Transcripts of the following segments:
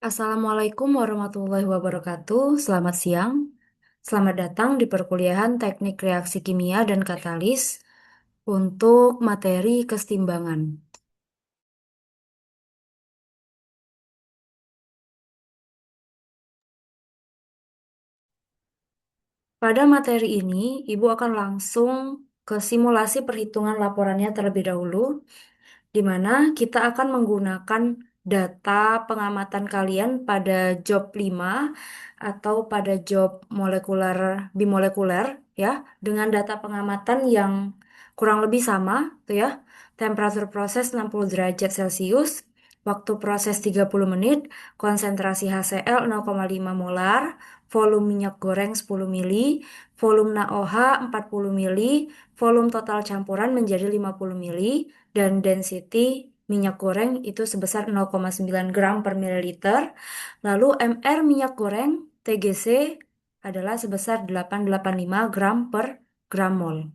Assalamualaikum warahmatullahi wabarakatuh. Selamat siang. Selamat datang di perkuliahan Teknik Reaksi Kimia dan Katalis untuk materi kesetimbangan. Pada materi ini, Ibu akan langsung ke simulasi perhitungan laporannya terlebih dahulu, di mana kita akan menggunakan data pengamatan kalian pada job 5 atau pada job molekuler bimolekuler ya, dengan data pengamatan yang kurang lebih sama tuh ya. Temperatur proses 60 derajat Celcius, waktu proses 30 menit, konsentrasi HCl 0,5 molar, volume minyak goreng 10 mili, volume NaOH 40 mili, volume total campuran menjadi 50 mili, dan density minyak goreng itu sebesar 0,9 gram per mililiter. Lalu MR minyak goreng TGC adalah sebesar 885 gram per gram mol.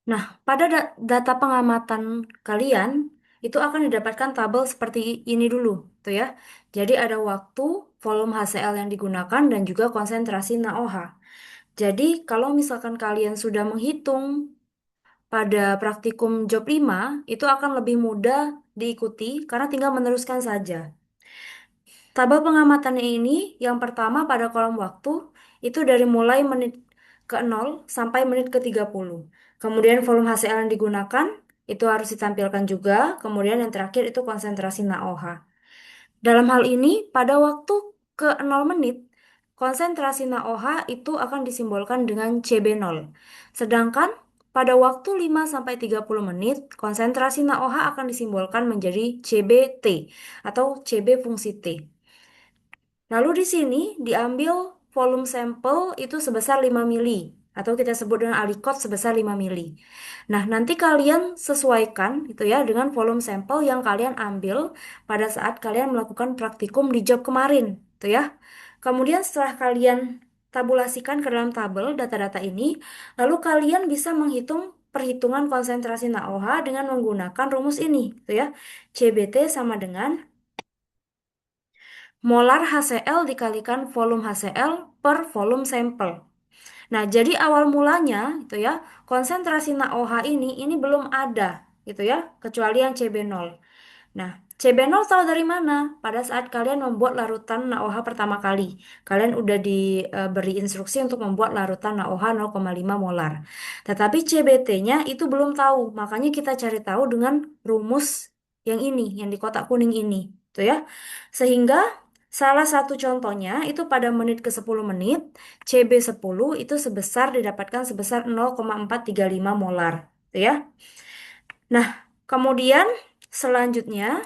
Nah, pada data pengamatan kalian itu akan didapatkan tabel seperti ini dulu, tuh ya. Jadi ada waktu, volume HCl yang digunakan dan juga konsentrasi NaOH. Jadi kalau misalkan kalian sudah menghitung pada praktikum job 5 itu akan lebih mudah diikuti karena tinggal meneruskan saja. Tabel pengamatannya ini yang pertama pada kolom waktu itu dari mulai menit ke 0 sampai menit ke 30. Kemudian volume HCl yang digunakan itu harus ditampilkan juga. Kemudian yang terakhir itu konsentrasi NaOH. Dalam hal ini, pada waktu ke 0 menit, konsentrasi NaOH itu akan disimbolkan dengan CB0. Sedangkan pada waktu 5-30 menit, konsentrasi NaOH akan disimbolkan menjadi CBT atau CB fungsi T. Lalu di sini diambil volume sampel itu sebesar 5 mili atau kita sebut dengan alikot sebesar 5 mili. Nah, nanti kalian sesuaikan itu ya dengan volume sampel yang kalian ambil pada saat kalian melakukan praktikum di job kemarin, itu ya. Kemudian setelah kalian tabulasikan ke dalam tabel data-data ini, lalu kalian bisa menghitung perhitungan konsentrasi NaOH dengan menggunakan rumus ini, itu ya. CBT sama dengan molar HCl dikalikan volume HCl per volume sampel. Nah, jadi awal mulanya itu ya, konsentrasi NaOH ini belum ada gitu ya, kecuali yang CB0. Nah, CB0 tahu dari mana? Pada saat kalian membuat larutan NaOH pertama kali. Kalian udah diberi instruksi untuk membuat larutan NaOH 0,5 molar. Tetapi CBT-nya itu belum tahu. Makanya kita cari tahu dengan rumus yang ini, yang di kotak kuning ini. Tuh ya. Sehingga salah satu contohnya itu pada menit ke 10 menit, CB10 itu didapatkan sebesar 0,435 molar. Tuh ya. Nah, kemudian selanjutnya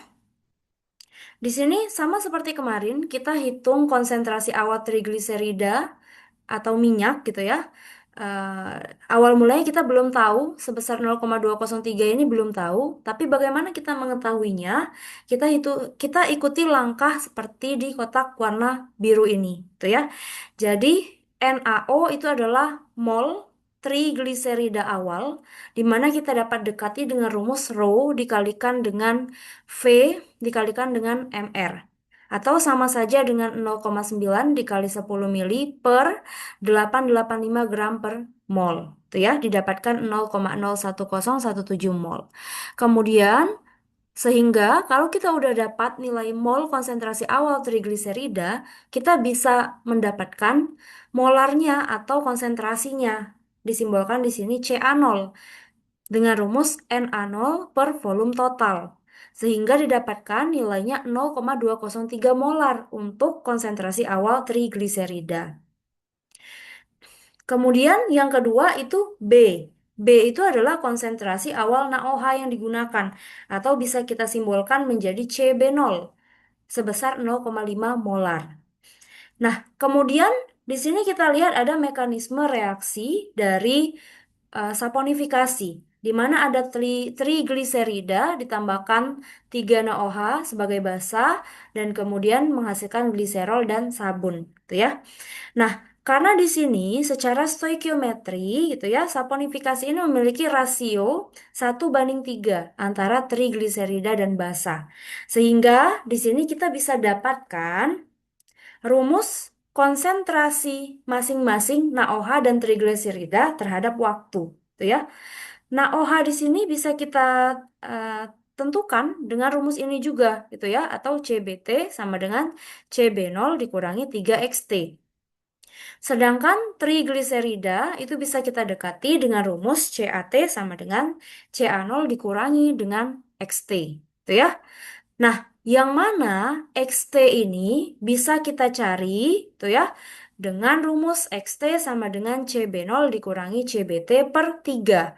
di sini sama seperti kemarin, kita hitung konsentrasi awal trigliserida atau minyak gitu ya. Eh, Awal mulanya kita belum tahu sebesar 0,203 ini belum tahu, tapi bagaimana kita mengetahuinya? Kita ikuti langkah seperti di kotak warna biru ini, gitu ya. Jadi NaO itu adalah mol trigliserida awal, di mana kita dapat dekati dengan rumus rho dikalikan dengan V dikalikan dengan mR. Atau sama saja dengan 0,9 dikali 10 mili per 885 gram per mol. Itu ya, didapatkan 0,01017 mol. Kemudian, sehingga kalau kita udah dapat nilai mol konsentrasi awal trigliserida, kita bisa mendapatkan molarnya atau konsentrasinya. Disimbolkan di sini Ca0 dengan rumus Na0 per volume total. Sehingga didapatkan nilainya 0,203 molar untuk konsentrasi awal trigliserida. Kemudian yang kedua itu B. B itu adalah konsentrasi awal NaOH yang digunakan atau bisa kita simbolkan menjadi CB0 sebesar 0,5 molar. Nah, kemudian di sini kita lihat ada mekanisme reaksi dari saponifikasi, di mana ada trigliserida ditambahkan 3 NaOH sebagai basa dan kemudian menghasilkan gliserol dan sabun, gitu ya. Nah, Karena di sini secara stoikiometri gitu ya, saponifikasi ini memiliki rasio 1:3 antara trigliserida dan basa. Sehingga di sini kita bisa dapatkan rumus konsentrasi masing-masing NaOH dan trigliserida terhadap waktu, gitu ya. NaOH di sini bisa kita eh, tentukan dengan rumus ini juga, gitu ya, atau CBT sama dengan CB0 dikurangi 3XT. Sedangkan trigliserida itu bisa kita dekati dengan rumus CAT sama dengan CA0 dikurangi dengan XT, gitu ya. Nah, yang mana XT ini bisa kita cari tuh ya dengan rumus XT sama dengan CB0 dikurangi CBT per 3.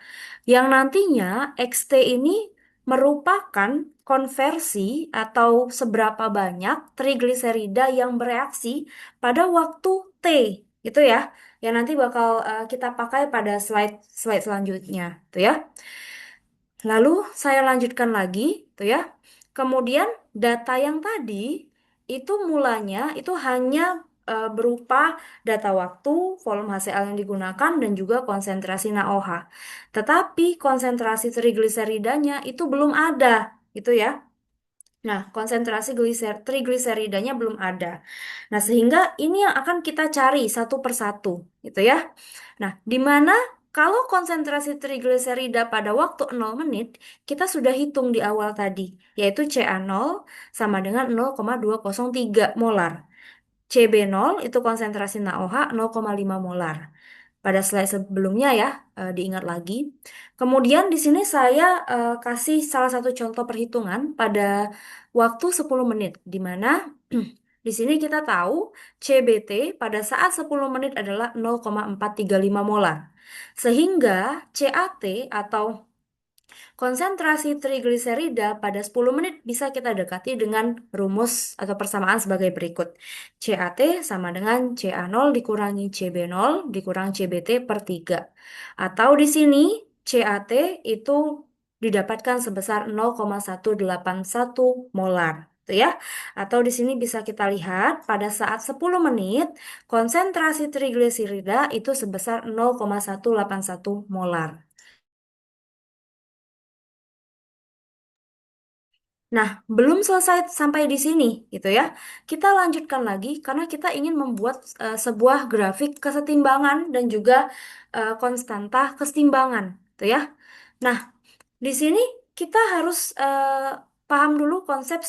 Yang nantinya XT ini merupakan konversi atau seberapa banyak trigliserida yang bereaksi pada waktu T gitu ya. Yang nanti bakal kita pakai pada slide slide selanjutnya tuh ya. Lalu saya lanjutkan lagi, tuh ya. Kemudian data yang tadi itu mulanya itu hanya berupa data waktu, volume HCl yang digunakan dan juga konsentrasi NaOH. Tetapi konsentrasi trigliseridanya itu belum ada, gitu ya. Nah, konsentrasi trigliseridanya belum ada. Nah, sehingga ini yang akan kita cari satu persatu, gitu ya. Nah, di mana kalau konsentrasi trigliserida pada waktu 0 menit, kita sudah hitung di awal tadi, yaitu Ca0 sama dengan 0,203 molar. CB0 itu konsentrasi NaOH 0,5 molar. Pada slide sebelumnya ya, diingat lagi. Kemudian di sini saya kasih salah satu contoh perhitungan pada waktu 10 menit, di mana di sini kita tahu CBT pada saat 10 menit adalah 0,435 molar. Sehingga CAT atau konsentrasi trigliserida pada 10 menit bisa kita dekati dengan rumus atau persamaan sebagai berikut. CAT sama dengan CA0 dikurangi CB0 dikurangi CBT per 3. Atau di sini CAT itu didapatkan sebesar 0,181 molar. Gitu ya. Atau di sini bisa kita lihat pada saat 10 menit konsentrasi trigliserida itu sebesar 0,181 molar. Nah, belum selesai sampai di sini, gitu ya. Kita lanjutkan lagi karena kita ingin membuat sebuah grafik kesetimbangan dan juga konstanta kesetimbangan, gitu ya. Nah, di sini kita harus paham dulu konsep